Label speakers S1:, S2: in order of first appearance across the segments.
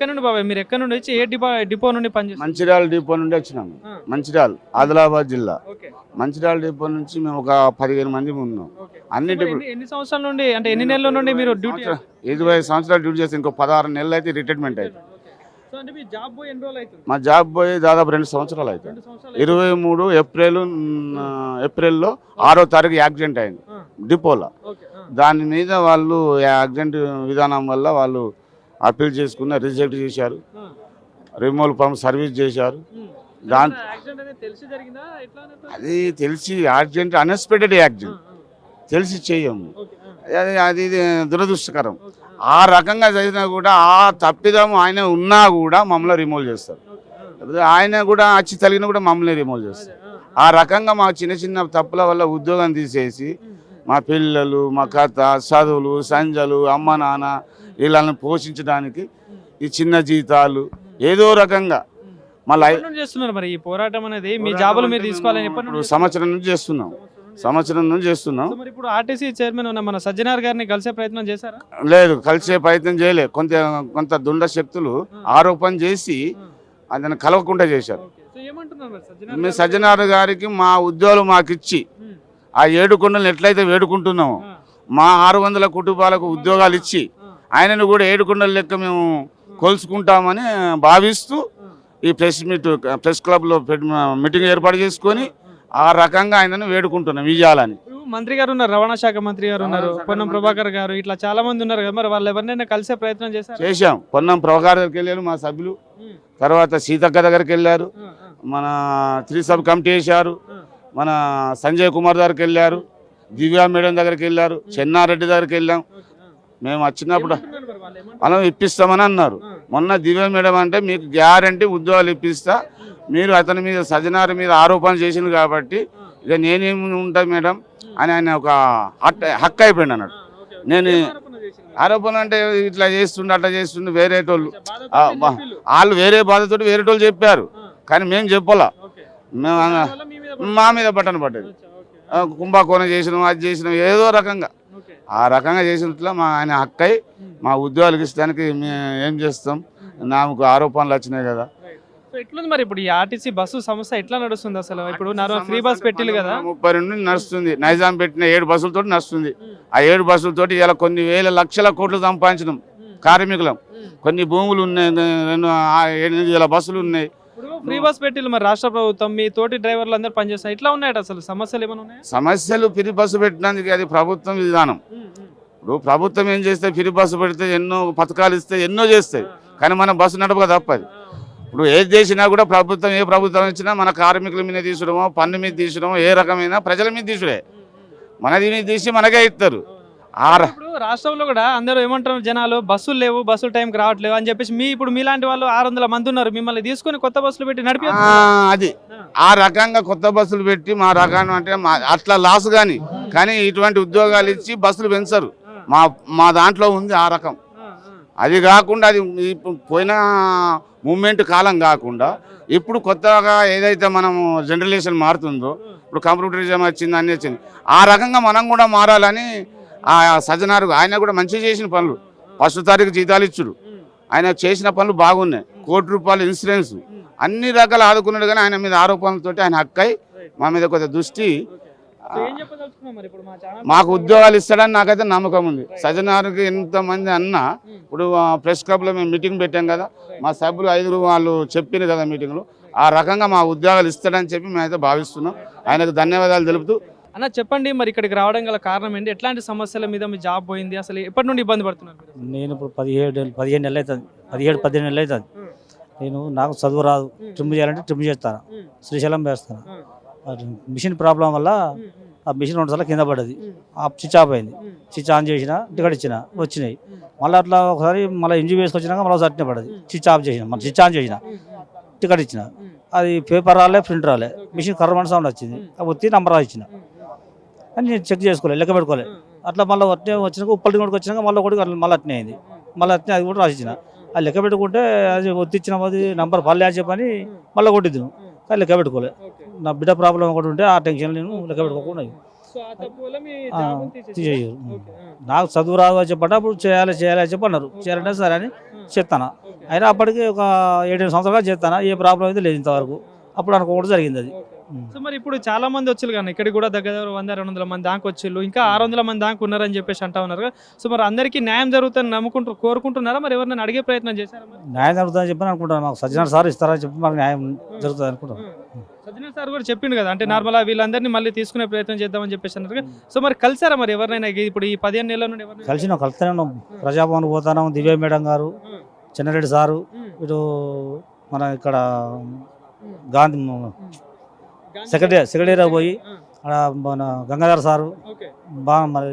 S1: ఎక్కడ నుండి బాబాయ్ మీరు ఎక్కడ నుండి వచ్చి ఏ డిపో నుండి పనిచేస్తారు?
S2: మంచిర్యాల డిపో నుండి వచ్చినాము. మంచిర్యాల ఆదిలాబాద్ జిల్లా మంచిర్యాల డిపో నుంచి మేము ఒక 15 మంది ఉన్నాం. అన్ని డిపో
S1: ఎన్ని సంవత్సరాల నుండి అంటే ఎన్ని నెలల నుండి మీరు డ్యూటీ?
S2: 25 సంవత్సరాలు డ్యూటీ చేస్తే ఇంకో 16 నెలలు అయితే రిటైర్మెంట్ అయితే. మా జాబ్ పోయి దాదాపు 2 సంవత్సరాలు అవుతుంది. 23 ఏప్రిల్లో 6వ తారీఖు యాక్సిడెంట్ అయింది డిపోలో. దాని మీద వాళ్ళు యాక్సిడెంట్ విధానం వల్ల వాళ్ళు అప్పీల్ చేసుకున్న రిజెక్ట్ చేశారు. రిమూవల్ పంప్ సర్వీస్ చేశారు. దాని అది తెలిసి యాక్సిడెంట్ అన్ఎక్స్పెక్టెడ్ యాక్సిడెంట్ తెలిసి చేయము. అది దురదృష్టకరం. ఆ రకంగా చేసినా కూడా ఆ తప్పిదం ఆయన ఉన్నా కూడా మమ్మల్ని రిమూవ్ చేస్తారు. ఆయన కూడా వచ్చి తగిలినా కూడా మమ్మల్ని రిమూవ్ చేస్తారు. ఆ రకంగా మా చిన్న చిన్న తప్పుల వల్ల ఉద్యోగం తీసేసి మా పిల్లలు మా కథ చదువులు సంజలు అమ్మ నాన్న వీళ్ళని పోషించడానికి ఈ చిన్న జీతాలు ఏదో రకంగా మళ్ళీ
S1: చేస్తున్నారు. మరి ఈ పోరాటం అనేది మీ జాబులు మీరు తీసుకోవాలని
S2: ఇప్పుడు సంవత్సరం నుంచి చేస్తున్నాం.
S1: ఇప్పుడు ఆర్టీసీ చైర్మన్ ఉన్న మన సజ్జనార్ గారిని కలిసే ప్రయత్నం చేశారా?
S2: లేదు, కలిసే ప్రయత్నం చేయలేదు. కొంత దుండ శక్తులు ఆరోపణ చేసి అతను కలవకుండా చేశారు. మీ సజ్జనార్ గారికి మా ఉద్యోగాలు మాకు ఇచ్చి ఆ 7 కొండలను ఎట్లయితే వేడుకుంటున్నామో మా 600 కుటుంబాలకు ఉద్యోగాలు ఇచ్చి ఆయనను కూడా 7 కొండల లెక్క మేము కొలుసుకుంటామని భావిస్తూ ఈ ప్రెస్ క్లబ్లో మీటింగ్ ఏర్పాటు చేసుకొని ఆ రకంగా ఆయనను వేడుకుంటున్నాం ఇవ్వాలని.
S1: మంత్రి గారు ఉన్నారు, రవాణా శాఖ మంత్రి గారు ఉన్నారు, పొన్నం ప్రభాకర్ గారు, ఇట్లా చాలా మంది ఉన్నారు కదా. మరి వాళ్ళు ఎవరినైనా కలిసే ప్రయత్నం చేశాం.
S2: పొన్నం ప్రభాకర్ దగ్గరికి వెళ్ళారు మా సభ్యులు. తర్వాత సీతక్క దగ్గరికి వెళ్ళారు. మన 3 సబ్ కమిటీ వేశారు. మన సంజయ్ కుమార్ దగ్గరికి వెళ్ళారు. దివ్యా మేడం దగ్గరికి వెళ్ళారు. చెన్నారెడ్డి దగ్గరికి వెళ్ళాం. మేము వచ్చినప్పుడు మనం ఇప్పిస్తామని అన్నారు. మొన్న దివ్యా మేడం అంటే మీకు గ్యారంటీ ఉద్యోగాలు ఇప్పిస్తా, మీరు అతని మీద సజ్జనార్ మీద ఆరోపణ చేసింది కాబట్టి ఇక నేనేమి ఉంటాను మేడం అని ఆయన ఒక హక్కు అయిపోయింది అన్నాడు. నేను ఆరోపణ అంటే ఇట్లా చేస్తుండే అట్లా చేస్తుండే వేరేటోళ్ళు వాళ్ళు వేరే బాధతోటి వేరేటోళ్ళు చెప్పారు కానీ మేము చెప్పాలా. మేము మా మీద బట్టన పడ్డది. కుంభకోణం చేసినాం, అది చేసినాం, ఏదో రకంగా ఆ రకంగా చేసినట్లా మా ఆయన హక్కై మా ఉద్యోగాలకు ఇస్తానికి మేము ఏం చేస్తాం. నాకు ఆరోపణలు వచ్చినాయి కదా.
S1: ఎట్లుంది మరి ఇప్పుడు ఈ ఆర్టీసీ బస్సు సంస్థ ఎట్లా నడుస్తుంది అసలు? ఇప్పుడు ఫ్రీ బస్ పెట్టిల్లు కదా,
S2: 32 నడుస్తుంది. నైజాం పెట్టిన 7 బస్సులతో నడుస్తుంది. ఆ 7 బస్సులతోటి ఇలా కొన్ని వేల లక్షల కోట్లు సంపాదించడం కార్మికులం. కొన్ని భూములు ఉన్నాయి, 8,000 బస్సులు ఉన్నాయి.
S1: ఫ్రీ బస్ పెట్టిల్లు మరి రాష్ట్ర ప్రభుత్వం, మీ తోటి డ్రైవర్లు అందరూ పనిచేస్తారు. ఇట్లా ఉన్నాయట అసలు సమస్యలు ఏమైనా ఉన్నాయా?
S2: సమస్యలు ఫ్రీ బస్సు పెట్టడానికి అది ప్రభుత్వం విధానం. ఇప్పుడు ప్రభుత్వం ఏం చేస్తే ఫ్రీ బస్సు పెడితే ఎన్నో పథకాలు ఇస్తే ఎన్నో చేస్తాయి కానీ మనం బస్సు నడపక తప్పదు. ఇప్పుడు ఏది చేసినా కూడా ప్రభుత్వం ఏ ప్రభుత్వం ఇచ్చినా మన కార్మికుల మీద తీసుడమో పన్ను మీద తీసుడమో ఏ రకమైన ప్రజల మీద తీసుడే మనది మీద తీసి మనకే ఇస్తారు.
S1: ఇప్పుడు రాష్ట్రంలో కూడా అందరూ ఏమంటారు జనాలు, బస్సులు లేవు, బస్సులు టైంకి రావట్లేవు అని చెప్పేసి ఇప్పుడు మీలాంటి వాళ్ళు 600 మంది ఉన్నారు, మిమ్మల్ని తీసుకొని కొత్త బస్సులు పెట్టి నడిపి
S2: అది ఆ రకంగా కొత్త బస్సులు పెట్టి మా రకాన్ని అంటే అట్లా లాస్ కానీ ఇటువంటి ఉద్యోగాలు ఇచ్చి బస్సులు పెంచరు. మా దాంట్లో ఉంది ఆ రకం. అది కాకుండా అది పోయిన మూమెంట్ కాలం కాకుండా ఇప్పుడు కొత్తగా ఏదైతే మనం జనరలేషన్ మారుతుందో, ఇప్పుడు కంప్యూటరిజం వచ్చింది అన్నీ వచ్చింది, ఆ రకంగా మనం కూడా మారాలని ఆ సజ్జనారు ఆయన కూడా మంచిగా చేసిన పనులు. 1వ తారీఖు జీతాలు ఇచ్చుడు, ఆయన చేసిన పనులు బాగున్నాయి. ₹1 కోటి ఇన్సూరెన్స్ అన్ని రకాలు ఆదుకున్నాడు కానీ ఆయన మీద ఆరోపణలతోటి ఆయన హక్కై మా మీద కొంత దృష్టి. మాకు ఉద్యోగాలు ఇస్తాడని నాకైతే నమ్మకం ఉంది. సజ్జనార్కి ఎంతమంది అన్నా ఇప్పుడు ప్రెస్ క్లబ్లో మేము మీటింగ్ పెట్టాం కదా, మా సభ్యులు 5 వాళ్ళు చెప్పిన కదా మీటింగ్లో, ఆ రకంగా మా ఉద్యోగాలు ఇస్తాడని చెప్పి మేమైతే భావిస్తున్నాం. ఆయనకు ధన్యవాదాలు తెలుపుతూ.
S1: అన్న చెప్పండి, మరి ఇక్కడికి రావడం గల కారణం ఏంటి? ఎట్లాంటి సమస్యల మీద మీ జాబ్ పోయింది? అసలు ఎప్పటి నుండి ఇబ్బంది పడుతున్నారు?
S3: నేను ఇప్పుడు 15 నెలలు అవుతుంది, 17-18 నెలలు అవుతుంది. నాకు చదువు రాదు, ట్రిమ్ చేయాలంటే ట్రిమ్ చేస్తాను, శ్రీశైలం వేస్తాను. మిషన్ ప్రాబ్లం వల్ల ఆ మిషన్ 2 సార్లు కింద పడ్డది, ఆ స్విచ్ ఆఫ్ అయింది. స్విచ్ ఆన్ చేసిన టికెట్ ఇచ్చిన వచ్చినాయి, మళ్ళీ అట్లా ఒకసారి మళ్ళీ ఇంజిన్ వేసుకొచ్చినాక మళ్ళీ ఒకసారి అట్నే పడ్డది. స్విచ్ ఆఫ్ చేసిన మళ్ళీ స్విచ్ ఆన్ చేసిన టికెట్ ఇచ్చిన, అది పేపర్ రాలే ప్రింట్ రాలే, మిషన్ కర్రమంట సౌండ్ వచ్చింది, ఒత్తి నంబర్ ఇచ్చిన అని నేను చెక్ చేసుకోలేదు, లెక్క పెట్టుకోలేదు. అట్లా మళ్ళీ అట్నే వచ్చినాక ఉప్పటి కొడుకు వచ్చినాక మళ్ళీ ఒకటి మళ్ళీ అట్నే అయింది, మళ్ళీ అట్నే అది కూడా రాసిచ్చిన. అది లెక్క పెట్టుకుంటే అది ఒత్తిచ్చిన అది నంబర్ పల్లె అని చెప్పని మళ్ళీ కొట్టిద్దాను, కానీ లెక్క పెట్టుకోలే. నా బిడ్డ ప్రాబ్లం ఒకటి ఉంటే ఆ టెన్షన్ నేను లెక్క పెట్టుకోకుండా తీసేయరు. నాకు చదువు రాదు అని చెప్పంటే అప్పుడు చేయాలి అని చెప్పన్నారు. చేయాలంటే సరే అని చెప్తాను. అయినా అప్పటికి ఒక 7 సంవత్సరాలుగా చేస్తాను, ఏ ప్రాబ్లం అయితే లేదు ఇంతవరకు. అప్పుడు అనుకోవడం జరిగింది అది.
S1: సో మరి ఇప్పుడు చాలా మంది వచ్చారు కానీ ఇక్కడికి కూడా దగ్గర 100-200 మంది దాకా వచ్చిళ్ళు, ఇంకా 600 మంది దాకా ఉన్నారని చెప్పేసి అంటా ఉన్నారు కదా. సో మరి అందరికీ న్యాయం జరుగుతుందని నమ్ముకుంటారు, కోరుకుంటున్నారా? మరి ఎవరినైనా అడిగే ప్రయత్నం చేశారా? మరి
S3: న్యాయం జరుగుతుందని చెప్పి అనుకుంటాను. మాకు సజ్జనార్ సార్ ఇస్తారని చెప్పి మాకు న్యాయం జరుగుతుంది అనుకుంటాను.
S1: సజ్జన సార్ కూడా చెప్పిండు కదా, అంటే నార్మల్ వీళ్ళందరినీ మళ్ళీ తీసుకునే ప్రయత్నం చేద్దామని చెప్పేసి అన్నారు కదా. సో మరి కలిసారా మరి ఎవరినైనా ఇప్పుడు ఈ 15 నెలల నుండి ఎవరినైనా?
S3: కలిసినాం, కలుస్తూనే ఉన్నాం. ప్రజాభవన్ పోతాను, దివ్య మేడం గారు, చెన్నారెడ్డి సారు, ఇటు మన ఇక్కడ గాంధీ సెక్రటరీ పోయి అక్కడ మన గంగాధర్ సారు బాగా మరి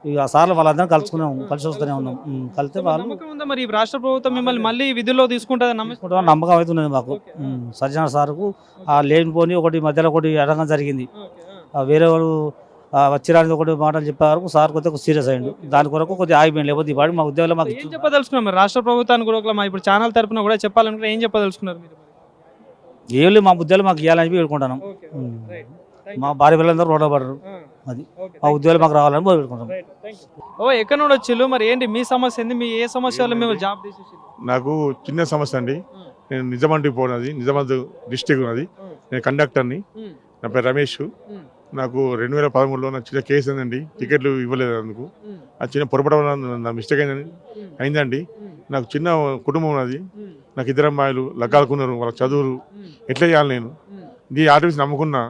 S3: ఇక సార్లు వాళ్ళందరం కలుసుకున్నాం, కలిసి వస్తూనే ఉన్నాం. కలిస్తే వాళ్ళు
S1: నమ్మకం ఉందా మరి ఈ రాష్ట్ర ప్రభుత్వం మిమ్మల్ని మళ్ళీ విధుల్లో తీసుకుంటుందని నమ్మకం?
S3: నమ్మకం అవుతున్నది మాకు. సజ్జనార్ సార్కు ఆ లేనిపోని ఒకటి మధ్యలో ఒకటి అడగం జరిగింది. వేరే వాళ్ళు వచ్చిరానికి ఒకటి మాటలు చెప్పే వరకు సార్ కొద్దిగా సీరియస్ అయ్యిండు. దాని కొరకు కొద్దిగా ఆగిపోయింది. లేకపోతే ఈ పాటి మా ఉద్యోగాలు మాకు
S1: ఏం చెప్పదలుచుకున్నారు మరి రాష్ట్ర ప్రభుత్వానికి కూడా ఒకలా ఇప్పుడు ఛానల్ తరపున కూడా చెప్పాలనుకుంటే ఏం చెప్పదలుచుకున్నారు మీరు?
S3: ఏళ్ళు మా ఉద్యోగాలు మాకు ఇవ్వాలని పెట్టుకుంటాను. మా భార్య పిల్లలందరూ రోడ్డు పడరు, అది మా ఉద్యోగాలు మాకు రావాలని పెట్టుకుంటాం.
S1: ఓ ఎక్కడ నుండి వచ్చిళ్ళు మరి? ఏంటి మీ సమస్య ఏంది? మీ ఏ సమస్య వల్ల మేము జాబ్ తీసేసి?
S4: నాకు చిన్న సమస్య అండి. నేను నిజామాబాద్ పోయినది, నిజామాబాద్ డిస్టిక్ ఉన్నది. నేను కండక్టర్ని. నా పేరు రమేష్. నాకు 2013లో నాకు చిన్న కేసు అయిందండి, టికెట్లు ఇవ్వలేదు అందుకు. ఆ చిన్న పొరపాటు నా మిస్టేక్ అయిందండి. నాకు చిన్న కుటుంబం ఉన్నది. నాకు 2 అమ్మాయిలు లగ్గాలకున్నారు, వాళ్ళ చదువులు ఎట్లా చేయాలి? నేను ఈ ఆర్టిఫిస్ నమ్ముకున్నా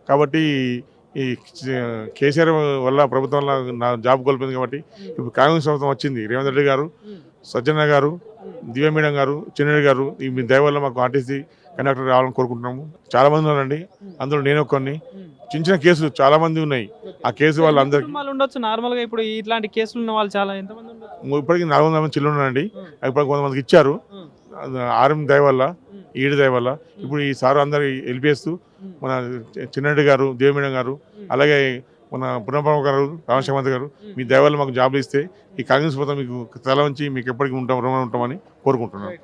S4: కాబట్టి ఈ కేసీఆర్ వల్ల ప్రభుత్వం వల్ల నా జాబ్ కోల్పోయింది. కాబట్టి ఇప్పుడు కాంగ్రెస్ ప్రభుత్వం వచ్చింది, రేవంత్ రెడ్డి గారు, సజ్జన గారు, దివ్య మేడం గారు, చిన్నరెడ్డి గారు, ఈ మీ దయ వల్ల మాకు ఆర్టీసీ కండక్టర్ రావాలని కోరుకుంటున్నాము. చాలా మంది ఉన్నారండి, అందులో నేను కొన్ని చిన్న కేసులు చాలా మంది ఉన్నాయి. ఆ కేసు వాళ్ళు అందరికీ
S1: ఉండొచ్చు నార్మల్ గా. ఇప్పుడు ఇట్లాంటి కేసులు ఉన్న వాళ్ళు చాలా ఎంతమంది ఉండొచ్చు?
S4: ఇప్పటికి 400 మంది చిల్లు ఉన్నారండి. ఇప్పుడు కొంతమందికి ఇచ్చారు, ఆర్ఎం దయ వల్ల, ఈడి దయ వల్ల. ఇప్పుడు ఈ సారు అందరు వెళ్ళిపేస్తూ మన చిన్నరెడ్డి గారు, దేవమేడం గారు, అలాగే మన పునఃప్రభ గారు, రామశంకర్ గారు, మీ దయ వల్ల మాకు జాబ్లు ఇస్తే ఈ కాంగ్రెస్ ప్రభుత్వం మీకు తల వంచి మీకు ఎప్పటికీ రుణంగా ఉంటామని కోరుకుంటున్నాను.